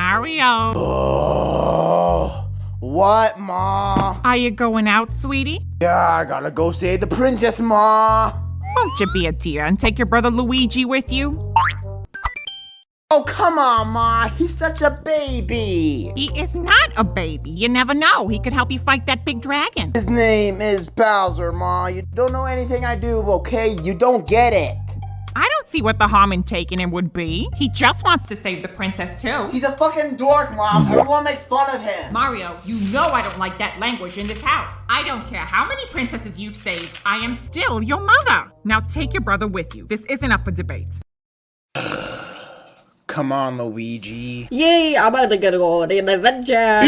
Mario. Oh, what, Ma? Are you going out, sweetie? Yeah, I gotta go save the princess, Ma. Won't you be a dear and take your brother Luigi with you? Oh, come on, Ma. He's such a baby. He is not a baby. You never know. He could help you fight that big dragon. His name is Bowser, Ma. You don't know anything I do, okay? You don't get it. I don't see what the harm in taking him would be. He just wants to save the princess, too. He's a fucking dork, Mom. Everyone makes fun of him. Mario, you know I don't like that language in this house. I don't care how many princesses you've saved. I am still your mother. Now take your brother with you. This isn't up for debate. Come on, Luigi. Yay, I'm about to go on an adventure.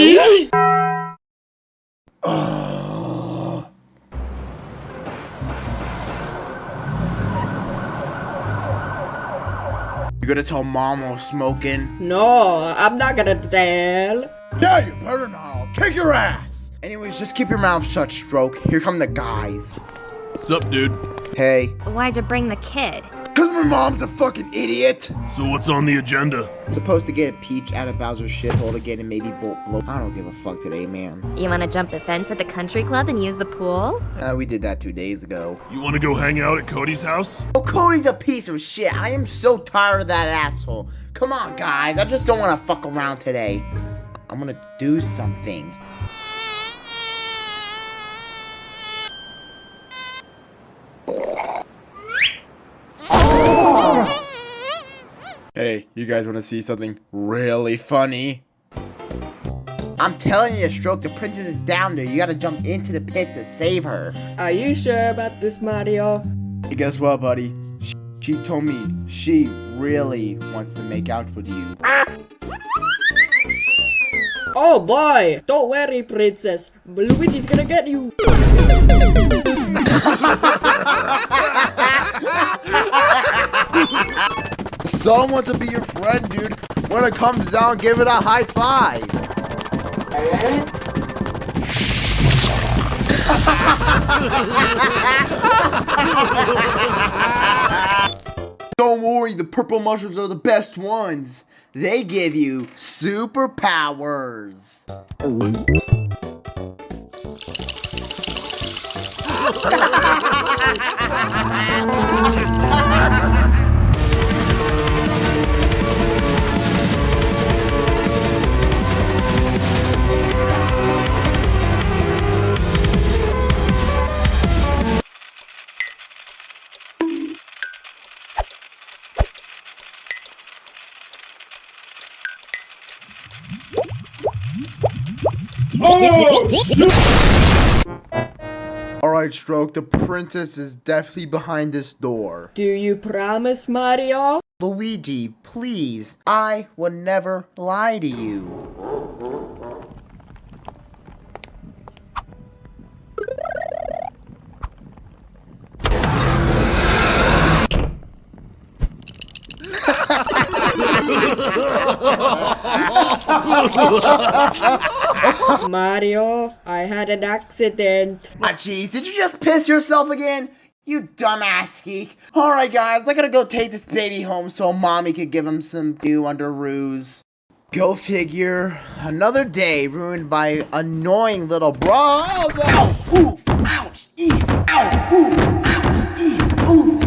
You gonna tell Mom I was smoking? No, I'm not gonna tell. Yeah, you better not. I'll kick your ass. Anyways, just keep your mouth shut, Stroke. Here come the guys. What's up, dude? Hey. Why'd you bring the kid? Cause my mom's a fucking idiot. So what's on the agenda? Supposed to get Peach out of Bowser's shithole again and maybe blow. I don't give a fuck today, man. You wanna jump the fence at the country club and use the pool? We did that 2 days ago. You wanna go hang out at Cody's house? Oh, Cody's a piece of shit. I am so tired of that asshole. Come on, guys. I just don't want to fuck around today. I'm gonna do something. Hey, you guys want to see something really funny? I'm telling you, Stroke, the princess is down there. You gotta jump into the pit to save her. Are you sure about this, Mario? Hey, guess what, buddy? She told me she really wants to make out with you. Oh boy! Don't worry, princess. Luigi's gonna get you. Someone wants to be your friend, dude. When it comes down, give it a high five. Don't worry, the purple mushrooms are the best ones. They give you superpowers. Alright, Stroke, the princess is definitely behind this door. Do you promise, Mario? Luigi, please, I would never lie to you. Mario, I had an accident. Ah, jeez, did you just piss yourself again? You dumbass geek. Alright, guys, I gotta go take this baby home so mommy could give him some new underoos. Go figure. Another day ruined by annoying little bro. Ow! Oof! Ouch! Eef! Ow! Oof! Ouch! Eef! Oof!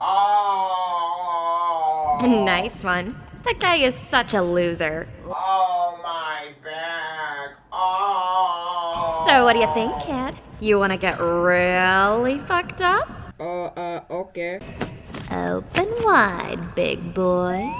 Ow! Nice one. That guy is such a loser. Oh, my back. Oh. So what do you think, kid? You wanna get really fucked up? Okay. Open wide, big boy.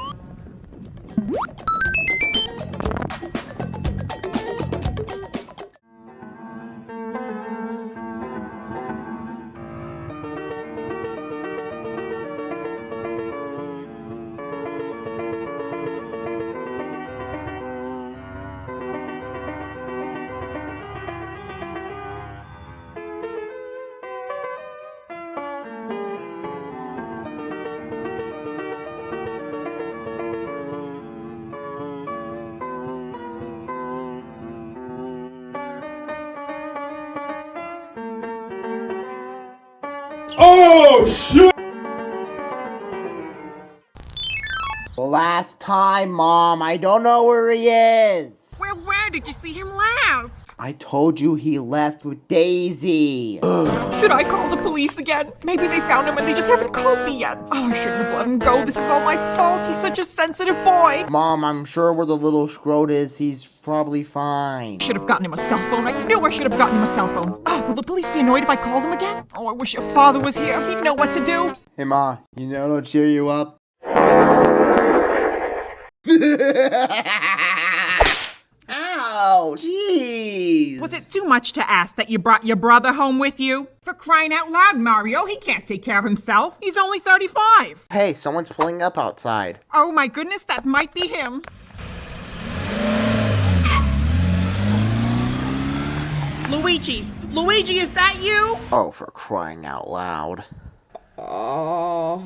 Last time, Mom. I don't know where he is. Where did you see him last? I told you he left with Daisy. Should I call the police again? Maybe they found him and they just haven't called me yet. Oh, I shouldn't have let him go. This is all my fault. He's such a sensitive boy. Mom, I'm sure where the little scrote is, he's probably fine. Should have gotten him a cell phone. I knew I should have gotten him a cell phone. Oh, will the police be annoyed if I call them again? Oh, I wish your father was here. He'd know what to do. Hey, Ma, you know what'll cheer you up? Ow, jeez. Was it too much to ask that you brought your brother home with you? For crying out loud, Mario, he can't take care of himself. He's only 35. Hey, someone's pulling up outside. Oh my goodness, that might be him. Luigi, is that you? Oh, for crying out loud. Oh.